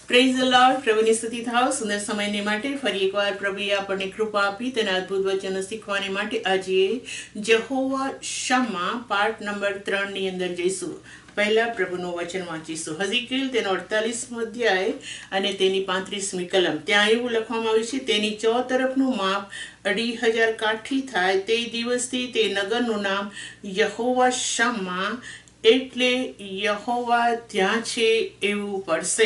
Praise the lord. પ્રભુની સ્તુતિ થાવ. સુંદર સમયને માટે ફરી એકવાર પ્રભુએ આપણને કૃપા આપી તેના અદ્ભુત વચનો શીખવાને માટે આજે જહોવા શમ્મા પાઠ નંબર 3 ની અંદર જઈશું. પહેલા પ્રભુનું વચન વાંચીશું. હઝકીએલ તેનો 48મો અધ્યાય અને તેની 35મી કલમ. ત્યાં એવું લખવામાં આવ્યું છે, તેની ચોતરફનું માપ 2,500 કાઠી થાય. તે દિવસથી તે નગરનું નામ યહોવા શમ્મા એટલે યહોવા ત્યાં છે એવું પડશે.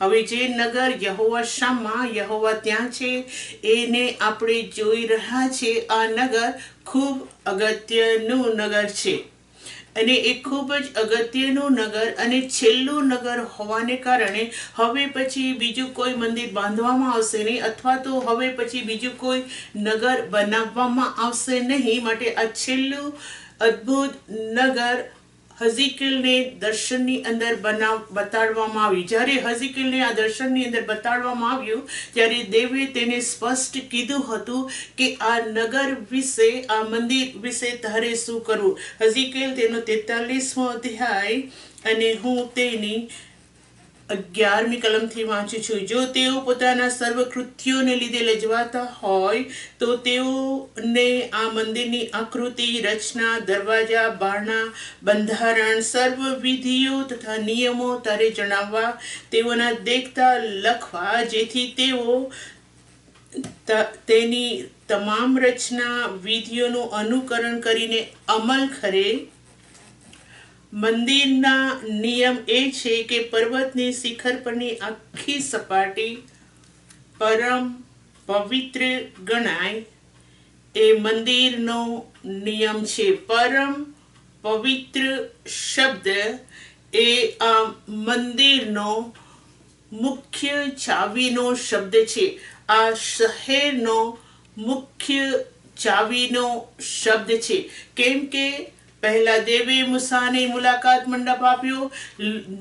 હવે જે નગર યહોવા શમ્મા યહોવા ત્યાં છે એને આપણે જોઈ રહ્યા છે. આ નગર ખૂબ અગત્યનું નગર છે અને એ ખૂબ જ અગત્યનું નગર અને છેલ્લું નગર હોવાને કારણે હવે પછી બીજું કોઈ મંદિર બાંધવામાં આવશે નહીં, અથવા તો હવે પછી બીજું કોઈ નગર બનાવવામાં આવશે નહીં. માટે આ છેલ્લું અદ્ભુત નગર હઝકીએલને દર્શનની અંદર બતાડવામાં આવ્યું. જ્યારે હઝકીએલને આ દર્શનની અંદર બતાડવામાં આવ્યું ત્યારે દેવે તેને સ્પષ્ટ કીધું હતું કે આ નગર વિશે, આ મંદિર વિશે તારે શું કરવું. હઝકીએલ તેનો 43મો અધ્યાય અને હું તેની 11મી કલમથી વાંચું છું. જો તેઓ પોતાના સર્વ કૃત્યોને લીધે લજવાતા હોય તો તેઓને આ મંદિરની આકૃતિ, રચના, દરવાજા, બારણા, બંધારણ, સર્વ વિધિઓ તથા નિયમો તારે જણાવવા, તેઓના દેખતા લખવા, જેથી તેઓ તેની તમામ રચના વિધિઓનું અનુકરણ કરીને અમલ કરે. મંદિરના નિયમ એ છે કે પર્વતની શિખર પરની આખી સપાટી પરમ પવિત્ર ગણાય. એ મંદિરનો નિયમ છે. પરમ પવિત્ર શબ્દ એ આ મંદિરનો મુખ્ય ચાવીનો શબ્દ છે. આ શહેરનો મુખ્ય ચાવીનો શબ્દ છે. કેમ કે પહેલા દેવે મૂસાને મુલાકાત મંડપ આપ્યો,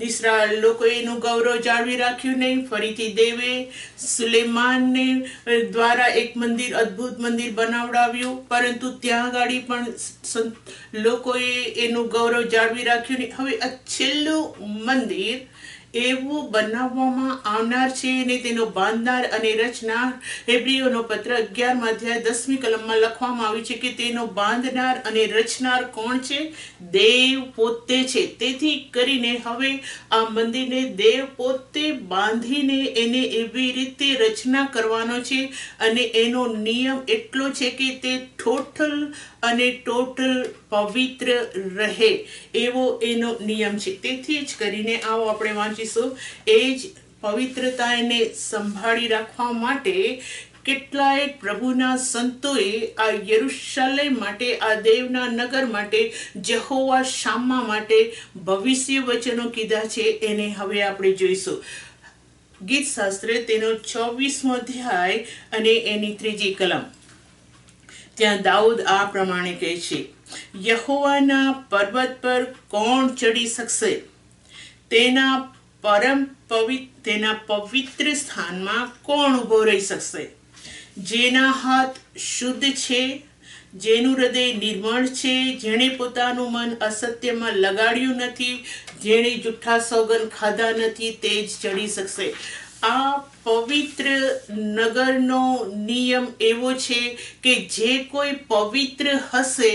ઇસ્રાએલ લોકો એનું ગૌરવ જાળવી રાખ્યું નહીં. ફરીથી દેવે સુલેમાનને દ્વારા એક મંદિર, અદ્ભુત મંદિર બનાવડાવ્યું, પરંતુ ત્યાં ગાડી પણ લોકોએ એનું ગૌરવ જાળવી રાખ્યું નહીં. હવે આ છેલ્લું મંદિર એવું બનાવવામાં આવનાર છે અને તેનો બાંધનાર અને રચનાર હેબ્રીઓનો પત્ર 11મા અધ્યાય 10મી કલમમાં લખવામાં આવ્યું છે કે તેનો બાંધનાર અને રચનાર કોણ છે? દેવ પોતે છે. તેથી કરીને હવે આ મંદિરને દેવ પોતે બાંધીને એને એવી રીતે રચના કરવાનો છે અને એનો નિયમ એટલો છે કે તે ટોટલ પવિત્ર રહે એવો એનો નિયમ છે. તેથી જ કરીને આવો આપણે વાંચીશું. એ જ પવિત્રતાને સંભાળી રાખવા માટે કેટલાય પ્રભુના સંતોએ આ યરુશલેમ માટે, આ દેવના નગર માટે, જહોવા શામ્મા માટે ભવિષ્ય વચનો કીધા છે. એને હવે આપણે જોઈશું. ગીત શાસ્ત્ર તેનો 24મો અધ્યાય અને એની 3જી કલમ. ત્યાં દાઉદ આ પ્રમાણે કહે છે, યહોવાના પર્વત પર કોણ ચડી શકશે? તેના પવિત્ર સ્થાનમાં કોણ ઉભો રહી શકશે? જેના હાથ શુદ્ધ છે, જેનું હૃદય નિર્મળ છે, જેણે પોતાનું મન અસત્યમાં લગાડ્યું નથી, જેણે જૂઠા સોગંદ ખાધા નથી, તે જ ચડી શકશે. આ પવિત્ર નગરનો નિયમ એવો છે કે જે કોઈ પવિત્ર હશે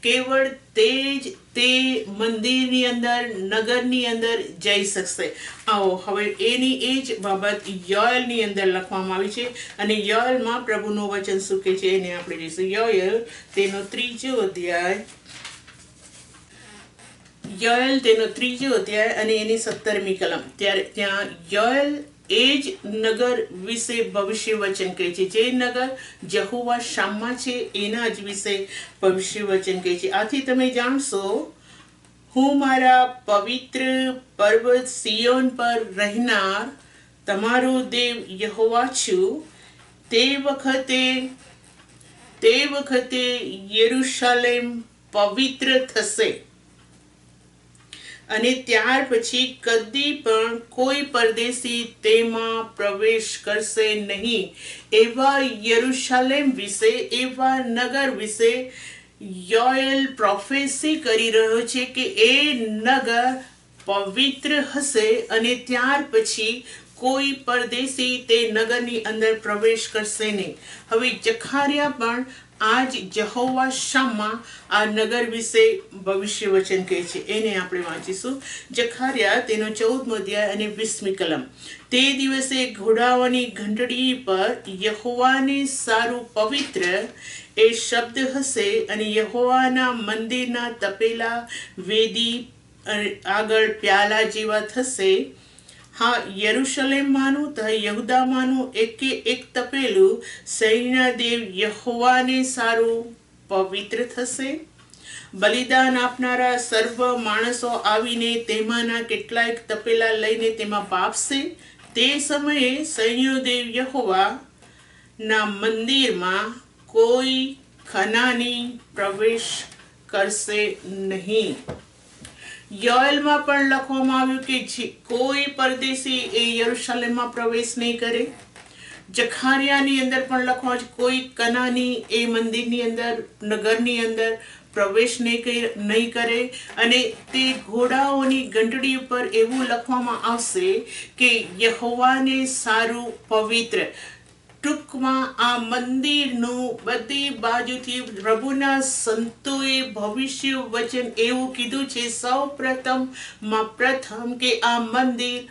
કેવળ તે જ તે મંદિરની અંદર, નગરની અંદર જઈ શકશે. આવો હવે એની એ જ બાબત યોએલની અંદર લખવામાં આવી છે અને યોએલમાં પ્રભુનું વચન શું કહે છે એને આપણે જોઈશું. યોએલ તેનો 3જો અધ્યાય અને એની 17મી કલમ. ત્યાં યોએલ એ જ નગર વિશે ભવિષ્ય વચન કહે છે. જે નગર જહોવા શામ્મા છે એના જ વિશે ભવિષ્ય વચન કહે છે. આથી તમે જાણશો, હું મારા પવિત્ર પર્વત સિયોન પર રહેનાર તમારો દેવ યહોવા છું. તે વખતે યરુશલેમ પવિત્ર થશે અને ત્યાર પછી કદી પણ કોઈ પરદેશી તેમાં પ્રવેશ કરશે નહીં. એવા યરુશલેમ વિશે, એવા નગર વિશે યોએલ પ્રોફેસી કરી રહ્યો છે કે એ નગર પવિત્ર હશે અને ત્યાર પછી કોઈ પરદેશી તે નગરની અંદર પ્રવેશ કરશે નહીં. હવે જખારિયા પણ આ જ જહોવા શામા આ નગર વિશે ભવિષ્ય વચન કહે છે. એને આપણે વાંચીશું. જખારિયા તેનો 14મો અધ્યાય અને 20મી કલમ. તે દિવસે ઘોડાઓની ઘંટડી પર યહોવાને સારું પવિત્ર એ શબ્દ હશે અને યહોવાના મંદિરના તપેલા વેદી આગળ પ્યાલા જેવા થશે. હા, યરુશલેમમાંનું તથા યહુદામાંનું એકે એક તપેલું સૈન્યના દેવ યહોવાને સારું પવિત્ર થશે. બલિદાન આપનારા સર્વ માણસો આવીને તેમાંના કેટલાક તપેલા લઈને તેમાં બાફશે. તે સમયે સૈન્યનો દેવ યહોવાના મંદિરમાં કોઈ ખનાની પ્રવેશ કરશે નહીં. યોએલમાં પણ લખવામાં આવ્યું કે કોઈ પરદેશી એ યરુશલેમમાં પ્રવેશ નહીં કરે. જખારિયાની અંદર પણ લખવામાં આવ્યું કોઈ કનાની એ મંદિરની અંદર નગરની અંદર પ્રવેશ નહીં કરે. અને તે ઘોડાઓની ઘંટડી ઉપર એવું લખવામાં આવશે કે યહોવાને સારું પવિત્ર. ટૂંકમાં આ મંદિરનું બધી બાજુથી પ્રભુના સંતોએ ભવિષ્ય વચન એવું કીધું છે પ્રથમ કે આ મંદિર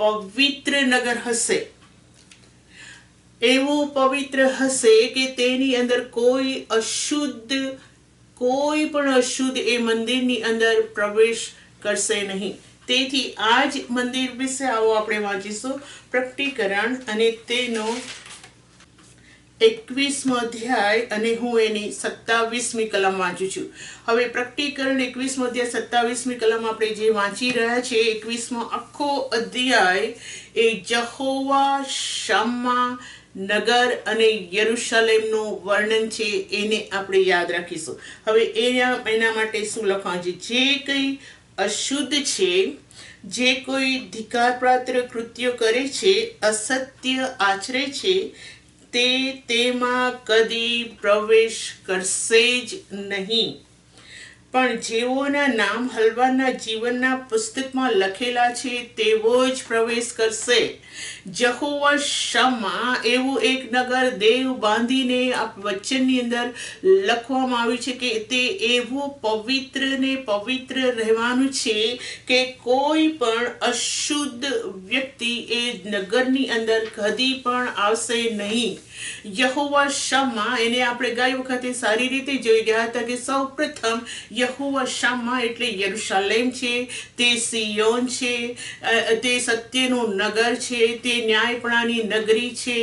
પવિત્ર નગર હશે. એવું પવિત્ર હશે કે તેની અંદર કોઈ પણ અશુદ્ધ એ મંદિરની અંદર પ્રવેશ કરશે નહીં. તેથી આ જ મંદિર વિશે આવો આપણે વાંચીશું. પ્રકટીકરણ અને તેનો 21મો અધ્યાય અને હું એની 27મી કલમ વાંચું છું. હવે પ્રકટીકરણ 21મો અધ્યાય 27મી કલમ આપણે જે વાંચી રહ્યા છે, 21મો આખો અધ્યાય એ જહોવા શામા નગર અને યરુશલેમનું વર્ણન છે. એને આપણે યાદ રાખીશું. હવે એના માટે શું લખવાનું છે? જે કંઈ અશુદ્ધ છે, જે કોઈ ધિક્કારપાત્ર કૃત્યો કરે છે, અસત્ય આચરે છે, તે તેમાં કદી પ્રવેશ કરશે જ નહીં. પણ જેઓના નામ હલવાના જીવનના પુસ્તકમાં લખેલા છે તેવો જ પ્રવેશ કરશે. જહોવા શામા એવું એક નગર દેવ બાંધીને આ વચનની અંદર લખવામાં આવ્યું છે કે તે એવું પવિત્ર ને પવિત્ર રહેવાનું છે કે કોઈ પણ અશુદ્ધ વ્યક્તિ એ નગરની અંદર કદી પણ આવશે નહીં. યહોવા શામા એને આપણે ગઈ વખતે સારી રીતે જોઈ ગયા હતા કે સૌ પ્રથમ યહોવા શામા એટલે યરુશલેમ છે, તે સિયોન છે, તે સત્યનું નગર છે, તે ન્યાયપણાની નગરી છે,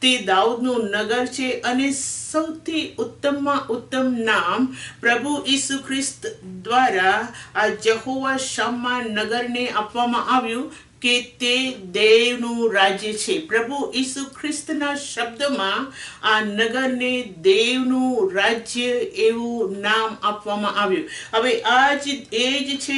તે દાઉદનું નગર છે. અને સૌથી ઉત્તમમાં ઉત્તમ નામ પ્રભુ ઈસુ ખ્રિસ્ત દ્વારા આ જહોવા શામા નગરને આપવામાં આવ્યું કે તે દેવનું રાજ્ય છે. પ્રભુ ઈસુ ખ્રિસ્તના શબ્દમાં આ નગરને દેવનું રાજ્ય એવું નામ આપવામાં આવ્યું. હવે એ જ છે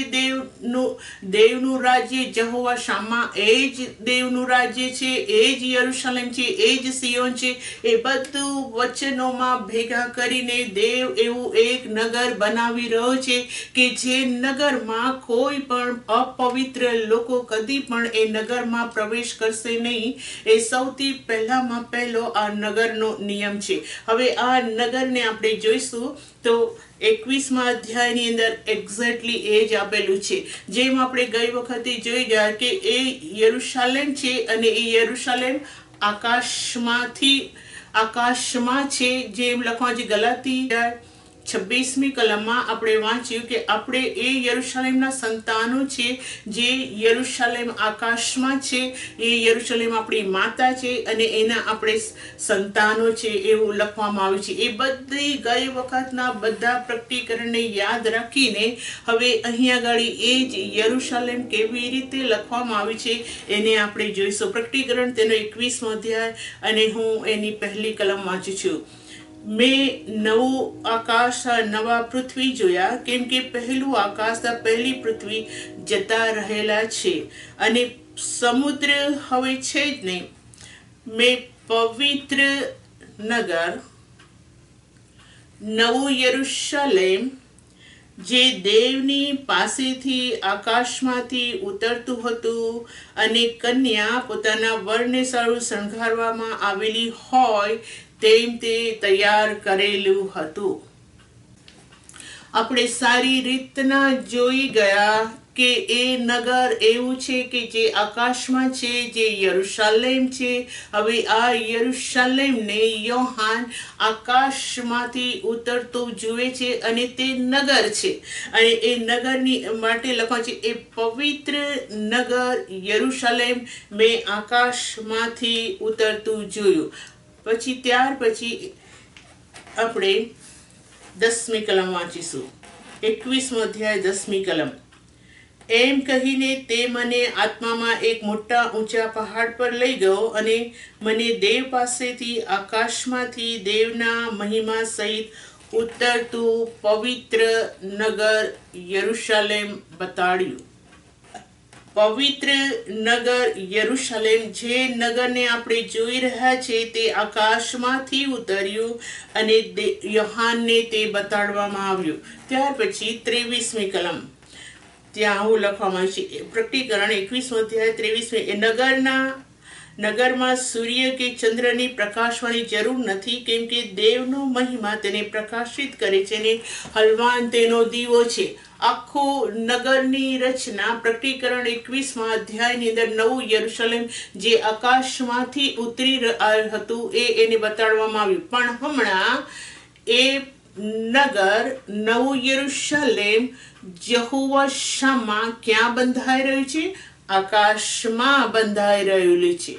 દેવનું રાજ્ય જહોવા શામા, એ જ દેવનું રાજ્ય છે, એ જ યરુશલેમ છે, એ જ સિયોન છે. એ બધું વચનોમાં ભેગા કરીને દેવ એવું એક નગર બનાવી રહ્યો છે કે જે નગરમાં કોઈ પણ અપવિત્ર લોકો કદી પણ એ નગરમાં પ્રવેશ કરશે નહીં. એ સૌથી પહેલામાં પહેલો આ નગરનો નિયમ છે. હવે આ નગરને આપણે જોઈશું તો 21મા અધ્યાયની અંદર એક્ઝેક્ટલી એ જ આપેલું છે. જેમ આપણે ગઈ વખતે જોઈ ગયા કે એ યરુશલેમ છે અને એ યરુશલેમ આકાશમાં છે. જેમ લખવા છે ગલાતી 26મી કલમમાં આપણે વાંચ્યું કે આપણે એ યરુશલેમના સંતાનો છે. જે યરુશલેમ આકાશમાં છે, એ યરુશલેમ આપણી માતા છે અને એના આપણે સંતાનો છે એવું લખવામાં આવ્યું છે. એ બધી ગઈ વખતના બધા પ્રકટીકરણને યાદ રાખીને હવે અહીંયા આગળ એ જ યરુશલેમ કેવી રીતે લખવામાં આવ્યું છે એને આપણે જોઈશું. પ્રકટીકરણ તેનો 21મો અધ્યાય અને હું એની પહેલી કલમ વાંચું છું. મેં નવું આકાશ નવા પૃથ્વી જોયા, કેમ કે પહેલું આકાશ પહેલી પૃથ્વી જતા રહેલા છે અને સમુદ્ર હવે છે જ નહીં. મેં પવિત્ર નગર નવું યરુશલેમ જે દેવની પાસેથી આકાશમાંથી ઉતરતું હતું અને કન્યા પોતાના વરને સારું શણગારવામાં આવેલી હોય તેમ તે તૈયાર કરેલું હતું. આપણે સારી રીતના જોઈ ગયા કે એ નગર એવું છે કે જે આકાશમાં છે, જે યરુશલેમ છે. હવે આ યરુશલેમને યોહાન આકાશમાંથી ઉતરતો જુએ છે અને તે નગર છે. અને એ નગરની માટે લખવાનું છે, એ પવિત્ર નગર યરુશલેમ મેં આકાશમાંથી ઉતરતું જોયું. ત્યાર પછી આપણે 10મી કલમ વાંચીશું. 21મો અધ્યાય 10મી કલમ. એમ કહીને તે મને આત્મામાં એક મોટા ઊંચા પહાડ પર લઈ ગયો અને મને દેવ પાસેથી આકાશમાંથી દેવના મહિમા સહિત ઉતરતું પવિત્ર નગર યરુશલેમ બતાડ્યું. પવિત્ર નગર યરુશલેમ, જે નગરને આપણે જોઈ રહ્યા છે, તે આકાશમાંથી ઉતર્યું અને યોહાનને તે બતાડવામાં આવ્યું. ત્યાર પછી 23મી કલમ. ત્યાં આવું લખવામાં છે, પ્રકટીકરણ 21મો અધ્યાય 23મી. નગરમાં સૂર્ય કે ચંદ્રની પ્રકાશવાની જરૂર નથી, કેમ કે દેવનો મહિમા તેને પ્રકાશિત કરે છે અને હલવાન તેનો દીવો છે. આખું નગરની રચના પ્રકટીકરણ 21મા અધ્યાયની અંદર નવું યરુશલેમ જે આકાશમાંથી ઉતરી હતું એને બતાડવામાં આવ્યું. પણ હમણાં એ નગર નવું યરુશલેમ જહોવા શામાં ક્યાં બંધાઈ રહ્યું છે? આકાશમાં બંધાઈ રહેલું છે.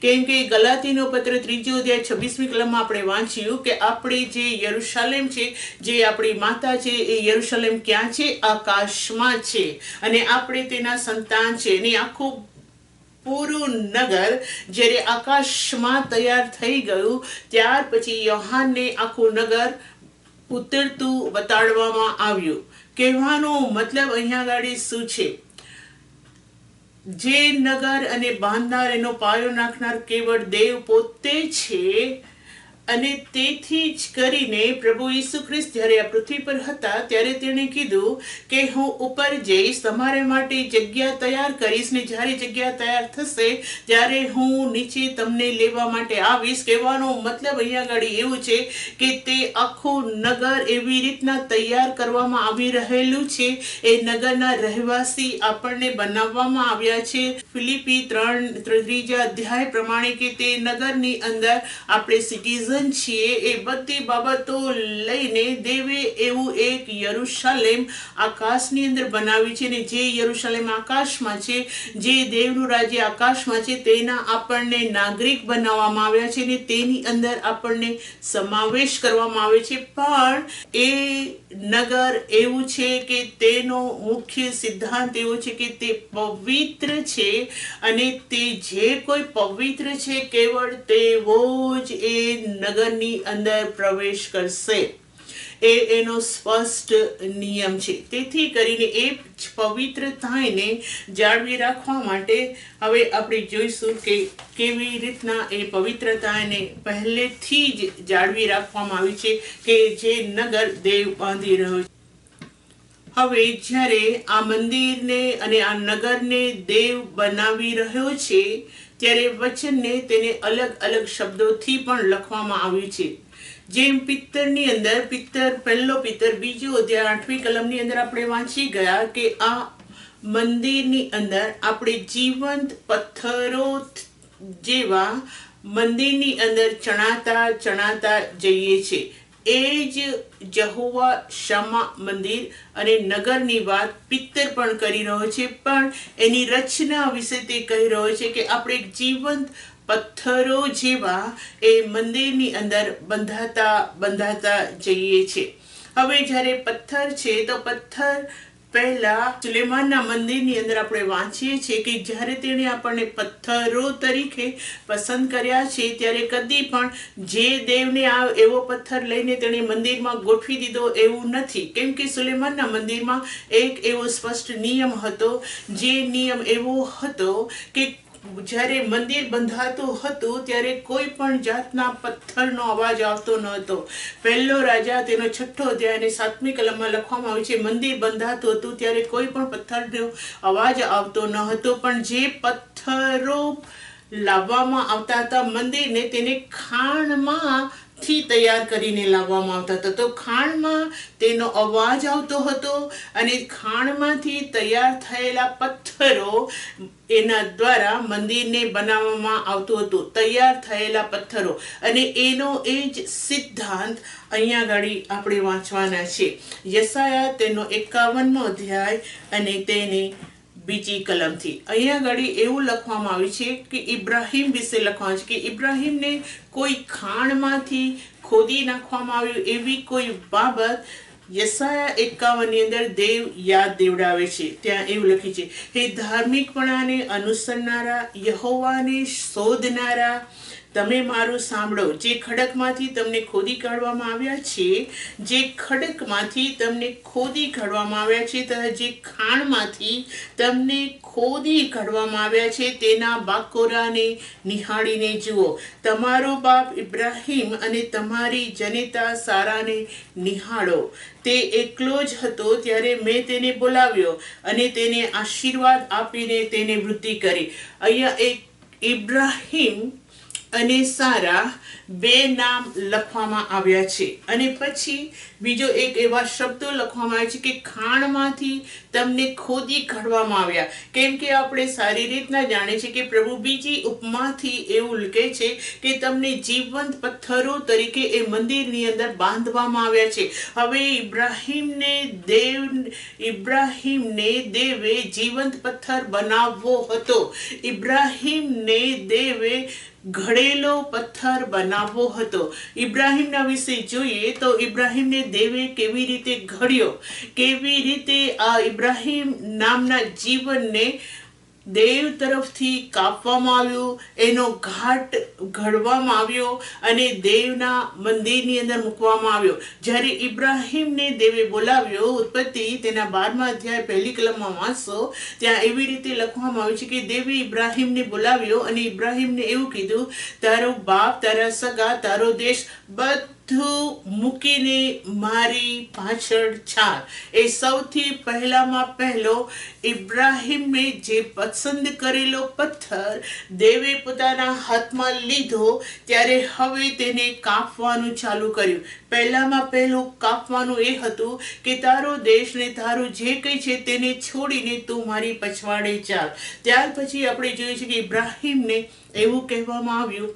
કેમ કે ગલાતીનો પત્ર 3જો અધ્યાય 26મી કલમમાં આપણે વાંચ્યું કે આપણે જે યરુશલેમ છે, જે આપણી માતા છે, એ યરુશલેમ ક્યાં છે? આકાશમાં છે અને આપણે તેના સંતાન છે. અને આખું પૂરું નગર જ્યારે આકાશમાં તૈયાર થઈ ગયું, ત્યાર પછી યોહાનને આખું નગર ઉતરતું બતાડવામાં આવ્યું. કહેવાનો મતલબ અહીંયા ગાડી શું છે? જે નગર અને બાંધનાર, એનો પાયો નાખનાર કેવળ દેવ પોતે છે. અને તેથી જ કરીને પ્રભુ ઈસુ ખ્રિસ્ત જ્યારે આ પૃથ્વી પર હતા ત્યારે તેણે કીધું કે હું ઉપર જઈશ, તમારે માટે જગ્યા તૈયાર કરીશ, ને જ્યારે જગ્યા તૈયાર થશે ત્યારે હું નીચે તમને લેવા માટે આવીશ. કહેવાનો મતલબ અહીંયા આગળ એવું છે કે તે આખું નગર એવી રીતના તૈયાર કરવામાં આવી રહેલું છે. એ નગરના રહેવાસી આપણને બનાવવામાં આવ્યા છે. ફિલિપી 3જા અધ્યાય પ્રમાણે કે તે નગરની અંદર આપણે સિટીઝન છીએ. એ બધી બાબતો લઈને દેવે એવું એક યરુશલેમ આકાશની અંદર બનાવ્યું છે. ને જે યરુશલેમ આકાશમાં છે, જે દેવનું રાજ્ય આકાશમાં છે, તેના આપણને નાગરિક બનાવવામાં આવ્યા છે ને તેની અંદર આપણને સમાવેશ કરવામાં આવે છે. પણ એ નગર એવું છે કે તેનો મુખ્ય સિદ્ધાંત એવો છે કે તે પવિત્ર છે અને તે જે કોઈ પવિત્ર છે કેવળ તેવો જ એ નગરની અંદર પ્રવેશ કરશે. એનો સ્પષ્ટ નિયમ છે. તેથી કરીને એ પવિત્રતાને જાળવી રાખવા માટે હવે આપણે જોઈશું કે કેવી રીતના એ પવિત્રતાને પહેલેથી જ જાળવી રાખવામાં આવી છે કે જે નગર દેવ બાંધી રહ્યો છે. હવે જ્યારે આ મંદિરને અને આ નગરને દેવ બનાવી રહ્યો છે ત્યારે વચનને તેને અલગ અલગ શબ્દોથી પણ લખવામાં આવ્યું છે. જેમ પિત્તરની અંદર પહેલો પિત્તર 2જો અધ્યાય 8મી કલમની અંદર આપણે વાંચી ગયા કે આ મંદિરની અંદર આપણે જીવંત પથ્થરો જેવા મંદિરની અંદર ચણાતા જઈએ છીએ. એ જ જહોવા શામા મંદિર અને નગરની વાત પિત્તર પણ કરી રહ્યો છે, પણ એની રચના વિશે તે કહી રહ્યો છે કે આપણે જીવંત પથ્થરો જેવા એ મંદિરની અંદર બંધાતા જઈએ છીએ. હવે જ્યારે પથ્થર છે તો પથ્થર પહેલા સુલેમાનના મંદિરની અંદર આપણે વાંચીએ છીએ કે જ્યારે તેણે આપણને પથ્થરો તરીકે પસંદ કર્યા છે ત્યારે કદી પણ જે દેવને આ એવો પથ્થર લઈને તેણે મંદિરમાં ગોઠવી દીધો એવું નથી. કેમ કે સુલેમાનના મંદિરમાં એક એવો સ્પષ્ટ નિયમ હતો, જે નિયમ એવો હતો કે જ્યારે મંદિર બંધાતું હતું ત્યારે કોઈ પણ જાતના પથ્થરનો અવાજ આવતો ન હતો. પહેલો રાજા તેનો 6 અધ્યાય અને 7મી કલમમાં લખવામાં આવ્યું છે, મંદિર બંધાતું હતું ત્યારે કોઈ પણ પથ્થરનો અવાજ આવતો ન હતો. પણ જે પથ્થરો લાવવામાં આવતા હતા મંદિરને, તેને ખાણમાં થી તૈયાર કરીને લાવવામાં આવતા હતા. તો ખાણમાં તેનો અવાજ આવતો હતો અને ખાણમાંથી તૈયાર થયેલા પથ્થરો એના દ્વારા મંદિરને બનાવવામાં આવતું હતું, તૈયાર થયેલા પથ્થરો. અને એનો એ જ સિદ્ધાંત અહીંયા ગાડી આપણે વાંચવાના છે. યશાયા તેનો 51મો અધ્યાય અને તેની 2જી કલમથી. અહીંયા ગાડી એવું લખવામાં આવ્યું છે કે ઇબ્રાહિમ વિશે લખવામાં છે કે ઇબ્રાહિમને કોઈ ખાણમાંથી ખોદી નાખવામાં આવ્યું એવી કોઈ બાબત યશાયા 51ની અંદર દેવ યાદ દેવડાવે છે. ત્યાં એવું લખ્યું છે, હે ધાર્મિકપણાને અનુસરનારા, યહોવાને શોધનારા, તમે મારું સાંભળો. જે ખડકમાંથી તમને ખોદી કાઢવામાં આવ્યા છે, જે ખડકમાંથી તમને ખોદી કાઢવામાં આવ્યા છે, તથા જે ખાણમાંથી તમને ખોદી કાઢવામાં આવ્યા છે, તેના બાકોરાને નિહાળીને જુઓ. તમારો બાપ ઇબ્રાહિમ અને તમારી જનેતા સારાને નિહાળો. તે એકલો જ હતો ત્યારે મેં તેને બોલાવ્યો અને તેને આશીર્વાદ આપીને તેને વૃદ્ધિ કરી. અહીંયા એક ઇબ્રાહિમ અને સારા 2 નામ લખવામાં આવ્યા છે. અને પછી બીજો એક એવા શબ્દો લખવામાં આવ્યા છે કે ખાણમાંથી તમને ખોદી કાઢવામાં આવ્યા. કેમ કે આપણે સારી રીતના જાણીએ છીએ કે પ્રભુ બીજી ઉપમાથી એવું કહે છે કે તમને જીવંત પથ્થરો તરીકે એ મંદિરની અંદર બાંધવામાં આવ્યા છે. હવે ઇબ્રાહિમને દેવે જીવંત પથ્થર બનાવવો હતો. ઇબ્રાહિમને દેવે ઘડેલો પથ્થર બનાવવો હતો. ઇબ્રાહિમના વિશે જોઈએ તો ઇબ્રાહિમને દેવે કેવી રીતે ઘડ્યો, કેવી રીતે આ ઇબ્રાહિમ નામના જીવનને દેવ તરફથી કાપવામાં આવ્યું, એનો ઘાટ ઘડવામાં આવ્યો અને દેવના મંદિરની અંદર મૂકવામાં આવ્યો. જ્યારે ઇબ્રાહિમને દેવે બોલાવ્યો, ઉત્પત્તિ તેના 12મા અધ્યાય 1લી કલમમાં વાંચશો, ત્યાં એવી રીતે લખવામાં આવ્યું છે કે દેવે ઇબ્રાહિમને બોલાવ્યો અને ઇબ્રાહિમને એવું કીધું, તારો બાપ, તારા સગા, તારો દેશ બધું મૂકીને મારી પાછળ ચાલ. એ સૌથી પહેલો ઇબ્રાહિમે જે પસંદ કરેલો પથ્થર દેવે પોતાના હાથમાં લીધો ત્યારે હવે તેને કાપવાનું ચાલુ કર્યું. પહેલું કાપવાનું એ હતું કે તારો દેશ ને તારું જે કંઈ છે તેને છોડીને તું મારી પછવાડે ચાલ. ત્યાર પછી આપણે જોઈએ છીએ કે ઇબ્રાહિમને એવું કહેવામાં આવ્યું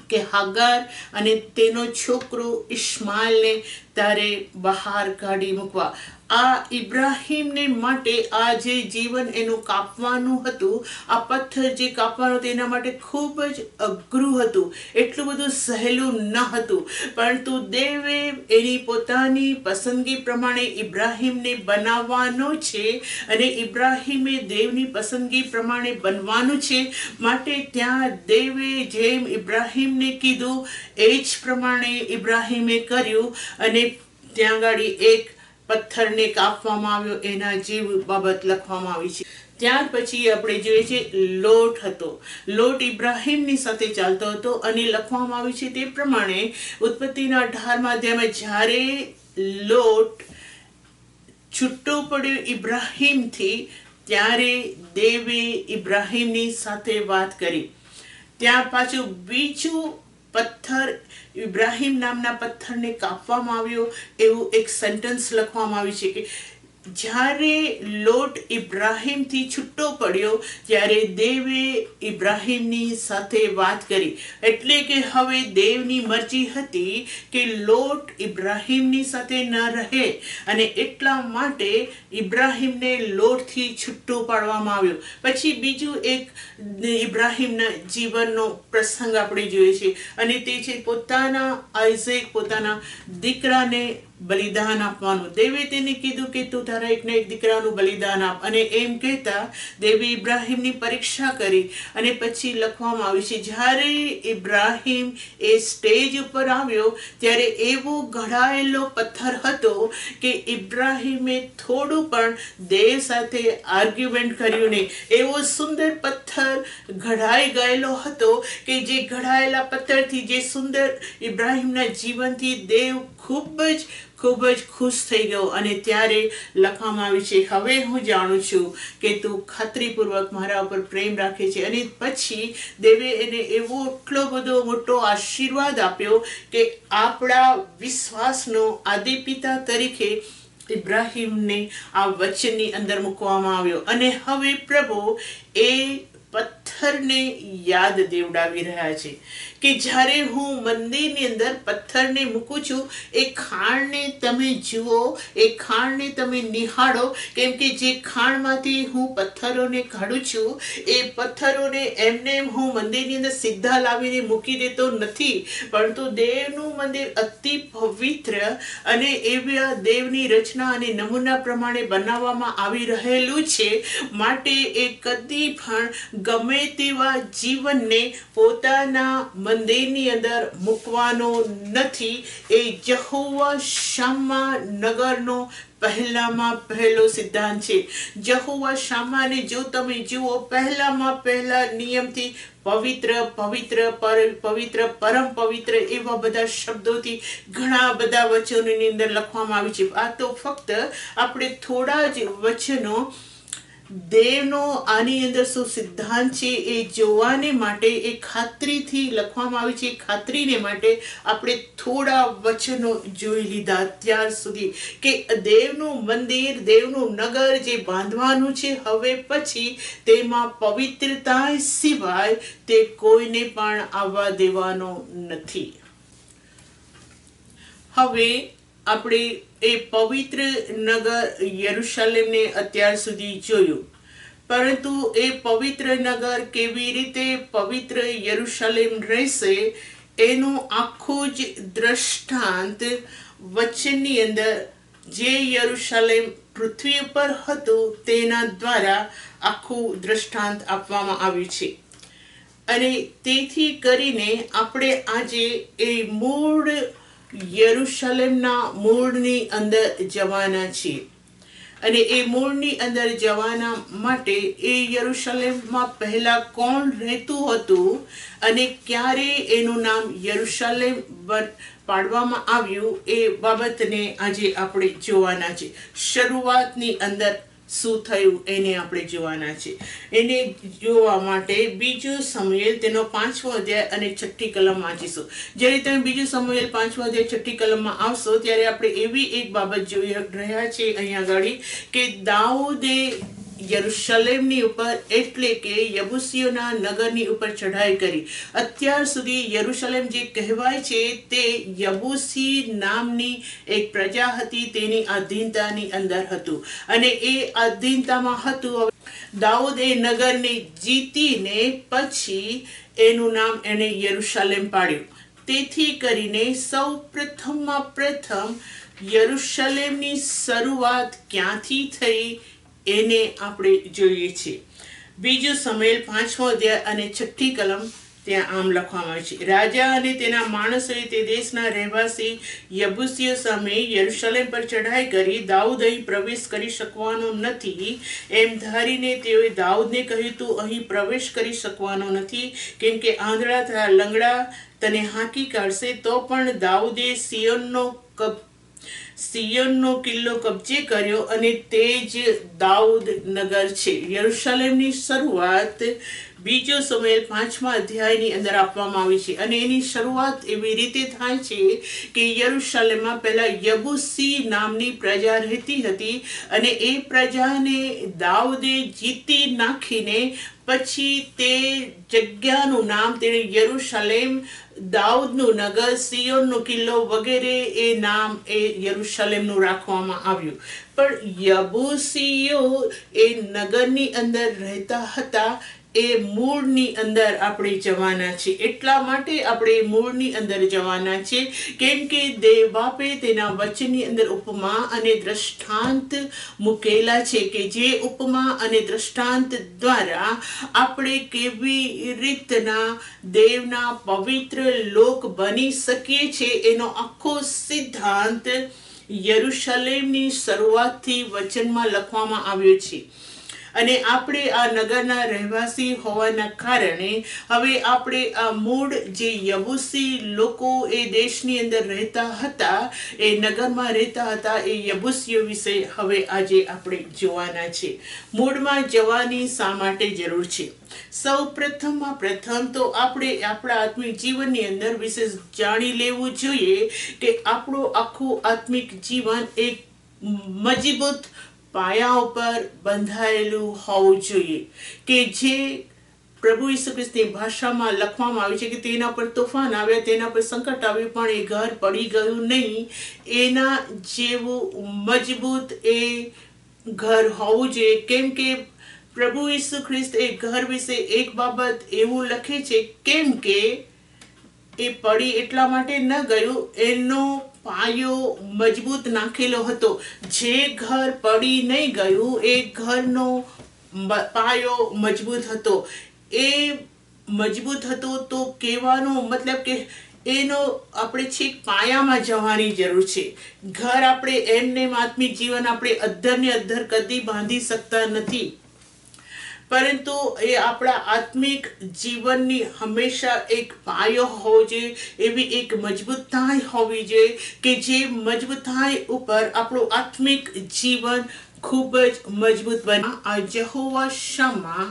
કે હાગાર અને તેનો છોકરો ઇસ્માઇલને તારે બહાર કાઢી મૂકવા. આ ઇબ્રાહિમને માટે આ જે જીવન એનું કાપવાનું હતું, આ પથ્થર જે કાપવાનું હતું એના માટે ખૂબ જ અઘરું હતું, એટલું બધું સહેલું ન હતું. પરંતુ દેવે એની પોતાની પસંદગી પ્રમાણે ઇબ્રાહિમને બનાવવાનો છે અને ઇબ્રાહિમે દેવની પસંદગી પ્રમાણે બનવાનું છે. માટે ત્યાં દેવે જેમ ઇબ્રાહિમને કીધું એ જ પ્રમાણે ઇબ્રાહિમે કર્યું અને ત્યાં ગાડી એક પથ્થરને કાપવામાં આવ્યો. એના જેવ બાબત લખવામાં આવી છે. ત્યાર પછી આપણે જોઈએ છે લોટ હતો. લોટ ઇબ્રાહિમની સાથે ચાલતો હતો અને લખવામાં આવ્યું છે તે પ્રમાણે ઉત્પત્તિના 18મા અધ્યાયમાં જ્યારે લોટ છૂટો પડ્યો ઇબ્રાહિમથી, ત્યારે દેવે ઇબ્રાહિમની સાથે વાત કરી. ત્યાં પાછું બીજું પથ્થર ઇબ્રાહિમ નામના પથ્થરને કાપવામાં આવ્યો એવું એક સેન્ટેન્સ લખવામાં આવ્યું છે કે જ્યારે લોટ ઇબ્રાહિમથી છૂટો પડ્યો ત્યારે દેવે ઇબ્રાહિમની સાથે વાત કરી. એટલે કે હવે દેવની મરજી હતી કે લોટ ઇબ્રાહિમની સાથે ન રહે અને એટલા માટે ઇબ્રાહિમને લોટથી છૂટો પાડવામાં આવ્યો. પછી બીજું એક ઇબ્રાહિમના જીવનનો પ્રસંગ આપણે જોઈએ છે અને તે છે પોતાના આઇઝેક, પોતાના દીકરાને બલિદાન આપવાનું. દેવે તેને કીધું કે તું તારા એકને એક દીકરાનું બલિદાન આપ. અને એમ કહેતા દેવે ઇબ્રાહિમની પરીક્ષા કરી. અને પછી લખવામાં આવ્યું છે, જ્યારે ઇબ્રાહિમ એ સ્ટેજ ઉપર આવ્યો ત્યારે એવો ઘડાયેલો પથ્થર હતો કે ઇબ્રાહિમે થોડું પણ દેવ સાથે આર્ગ્યુમેન્ટ કર્યું નહીં. એવો સુંદર પથ્થર ઘડાઈ ગયેલો હતો કે જે ઘડાયેલા પથ્થરથી, જે સુંદર ઇબ્રાહિમના જીવનથી દેવ ખૂબ જ ખુશ થઈ ગયો. અને ત્યારે લખવામાં આવ્યું છે, હવે હું જાણું છું કે તું ખાતરીપૂર્વક મારા ઉપર પ્રેમ રાખે છે. અને પછી દેવે એને એવો એટલો બધો મોટો આશીર્વાદ આપ્યો કે આપણા વિશ્વાસનો આદિપિતા તરીકે ઇબ્રાહિમને આ વચનની અંદર મૂકવામાં આવ્યો. અને હવે પ્રભુ એ પથ્થરને યાદ દેવડાવી રહ્યા છે કે જ્યારે હું મંદિરની અંદર પથ્થરને મૂકું છું, એ ખાણને તમે જુઓ, એ ખાણને તમે નિહાળો, કેમ કે જે ખાણમાંથી હું પથ્થરોને કાઢું છું, એ પથ્થરોને એમને હું મંદિરની અંદર સીધા લાવીને મૂકી દેતો નથી, પરંતુ દેવનું મંદિર અતિ પવિત્ર અને એવા દેવની રચના અને નમૂના પ્રમાણે બનાવવામાં આવી રહેલું છે. માટે એ કદી પણ ગમે તેવા જીવનને પોતાના મંદિરની અંદર મૂકવાનો નથી. એ યહોવા શામ્મા નગરનો પહેલામાં પહેલો સિદ્ધાંત છે. યહોવા શામ્માને જો તમે જુઓ, પહેલા નિયમથી પવિત્ર, પરમ પવિત્ર એવા બધા શબ્દોથી ઘણા બધા વચનોની અંદર લખવામાં આવ્યું છે. આ તો ફક્ત આપણે થોડા જ વચનો દેવનો આની અંદર શું સિદ્ધાંત છે એ જોવાને માટે, એ ખાતરીથી લખવામાં આવ્યું છે. ખાતરીને માટે આપણે થોડા વચનો જોઈ લીધા અત્યાર સુધી કે દેવનું મંદિર, દેવનું નગર જે બાંધવાનું છે, હવે પછી તેમાં પવિત્રતા સિવાય તે કોઈને પણ આવવા દેવાનો નથી. હવે આપણે એ પવિત્ર નગર યરુશલેમને અત્યાર સુધી જોયું, પરંતુ એ પવિત્ર નગર કેવી રીતે પવિત્ર યરુશલેમ રહેશે એનું આખું જ દ્રષ્ટાંત વચનની અંદર જે યરુશલેમ પૃથ્વી ઉપર હતું તેના દ્વારા આખું દ્રષ્ટાંત આપવામાં આવ્યું છે. અને તેથી કરીને આપણે આજે એ મૂળ યરુશલેમના મૂળની અંદર જવાના છીએ. અને એ મૂળની અંદર જવાના માટે એ યરુશલેમમાં પહેલા કોણ રહેતું હતું અને ક્યારે એનું નામ યરુશલેમ પાડવામાં આવ્યું, એ બાબતને આજે આપણે જોવાના છે. શરૂઆતની અંદર શું થયું એને આપણે જોવાના છે. એને જોવા માટે 2 સમુએલ તેનો 5મો અધ્યાય અને 6ઠી કલમ વાંચીશું. જ્યારે તમે 2 સમુએલ 5મો અધ્યાય 6ઠી કલમમાં આવશો ત્યારે આપણે એવી એક બાબત જોઈ રહ્યા છે અહીંયા આગળ કે દાઉદે યરુશલેમની ઉપર, એટલે કે યબુસીઓના નગરની ઉપર ચઢાઈ કરી. અત્યાર સુધી યરુશલેમ જે કહેવાય છે તે યબુસી નામની એક પ્રજા હતી, તેની આધીનતાની અંદર હતું. અને એ આધીનતામાં હતું. દાઉદ એ નગરને જીતીને પછી એનું નામ એને યરુશલેમ પાડ્યું. તેથી કરીને સૌ પ્રથમ યરુશલેમની શરૂઆત ક્યાંથી થઈ એને આપણે જોઈએ છીએ. 2 સમુએલ 5મો અધ્યાય અને 6ઠી કલમ ત્યાં આમ લખવામાં આવે છે, રાજા અને તેના માણસોએ તે દેશના રહેવાસી યબુસીઓ સામે યરુશલેમ પર ચઢાઈ કરી. દાઉદ અહીં પ્રવેશ કરી શકવાનો નથી એમ ધારીને તેઓએ દાઉદને કહ્યું, તું અહીં પ્રવેશ કરી શકવાનો નથી, કેમ કે આંધળા તથા લંગડા તને હાંકી કાઢશે. તો પણ દાઉદે સિયોનનો કિલ્લો કબજે કર્યો અને તે જ દાઉદ નગર છે. યરુશલેમની શરૂઆત 2 સમુએલ 5મા અધ્યાયની અંદર આપવામાં આવી છે. અને એની શરૂઆત એવી રીતે થાય છે કે યરુશલેમમાં પહેલા યબુસી નામની પ્રજા રહેતી હતી અને એ પ્રજાને દાઉદે જીતી નાખીને પછી તે જગ્યાનું નામ તેણે યરુશલેમ, દાઉદનું નગર, સિયોનનો કિલ્લો વગેરે એ નામ એ યરુશલેમનું રાખવામાં આવ્યું. પણ યબુસીઓ એ નગરની અંદર રહેતા હતા, એ મૂળની અંદર આપણે જવાના છે. એટલા માટે આપણે મૂળની અંદર જવાના છે કેમ કે દેવ બાપે તેના વચનની અંદર ઉપમા અને દ્રષ્ટાંત મૂકેલા છે કે જે ઉપમા અને દ્રષ્ટાંત દ્વારા આપણે કેવી રીતના દેવના પવિત્ર લોક બની શકીએ છીએ એનો આખો સિદ્ધાંત યરુશલેમની શરૂઆતથી વચનમાં લખવામાં આવ્યો છે. અને આપણે આ નગરના રહેવાસી હોવાના કારણે હવે આપણે આ મૂળ જે યબુસી લોકો એ દેશની અંદર રહેતા હતા, એ નગરમાં રહેતા હતા, એ યબુસીઓ વિશે હવે આજે આપણે જોવાના છે. મૂળમાં જવાની શા માટે જરૂર છે? સૌ પ્રથમ તો આપણે આપણા આત્મિક જીવનની અંદર વિશેષ જાણી લેવું જોઈએ કે આપણું આખું આત્મિક જીવન એક મજબૂત પાયા ઉપર બંધાયેલું હોવું જોઈએ કે જે પ્રભુ ઈસુ ખ્રિસ્તની ભાષામાં લખવામાં આવ્યું છે કે તેના પર તોફાન આવ્યા, તેના પર સંકટ આવ્યું, પણ એ ઘર પડી ગયું નહીં. એના જેવું મજબૂત એ ઘર હોવું જોઈએ. કેમ કે પ્રભુ ઈસુ ખ્રિસ્ત એ ઘર વિશે એક બાબત એવું લખે છે કેમ કે એ પડી એટલા માટે ન ગયું, એનો પાયો મજબૂત નાખેલો હતો. જે ઘર પડી નહીં ગયું એ ઘરનો પાયો મજબૂત હતો. એ મજબૂત હતો તો કહેવાનો મતલબ કે એનો આપણે છેક પાયામાં જવાની જરૂર છે. ઘર આપણે એમને આત્મિક જીવન આપણે અધ્ધરને અધ્ધર કદી બાંધી શકતા નથી, પરંતુ એ આપણા આત્મિક જીવનની હંમેશા એક પાયો હોવો જોઈએ, એવી એક મજબૂતાઈ હોવી જોઈએ કે જે મજબૂતાઈ ઉપર આપણું આત્મિક જીવન ખૂબ જ મજબૂત બને. આ યહોવા શમ્મા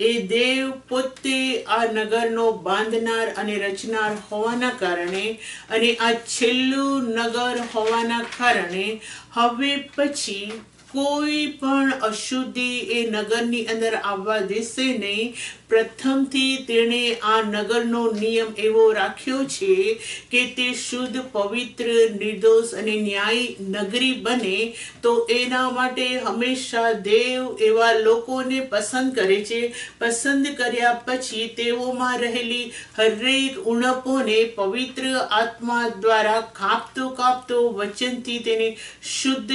એ દેવ પોતે આ નગરનો બાંધનાર અને રચનાર હોવાના કારણે અને આ છેલ્લું નગર હોવાના કારણે હવે પછી કોઈ પણ અશુદ્ધિ એ નગરની અંદર આવવા દેશે નહીં. પ્રથમથી તેણે આ નગરનો નિયમ એવો રાખ્યો છે કે તે શુદ્ધ, પવિત્ર, નિર્દોષ અને ન્યાયી નગરી બને. તો એના માટે હંમેશા દેવ એવા લોકોને પસંદ કરે છે. પસંદ કર્યા પછી તેઓમાં રહેલી હરેક ઉણપોને પવિત્ર આત્મા દ્વારા કાપતો વચનથી તેને શુદ્ધ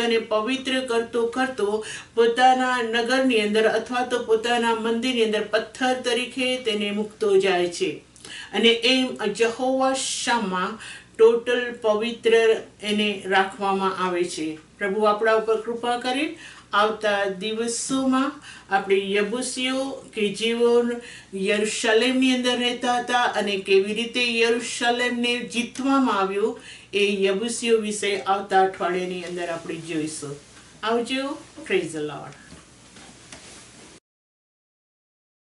અને પવિત્ર કરતો પોતાના નગરની અંદર અથવા તો પોતાના મંદિરની અંદર પથ્થર તરીકે તેને મૂકતો જાય છે. અને એમ યહોવા શમ્મા ટોટલ પવિત્ર એને રાખવામાં આવે છે. પ્રભુ આપણા ઉપર કૃપા કરે. આવતા દિવસોમાં આપણે યબુસીઓ કે જેઓ યરુશલેમની અંદર રહેતા હતા અને કેવી રીતે યરુશલેમને જીતવામાં આવ્યું એ યબુસીઓ વિશે આવતા અઠવાડિયાની અંદર આપણે જોઈશું. આવજો. Praise the lord.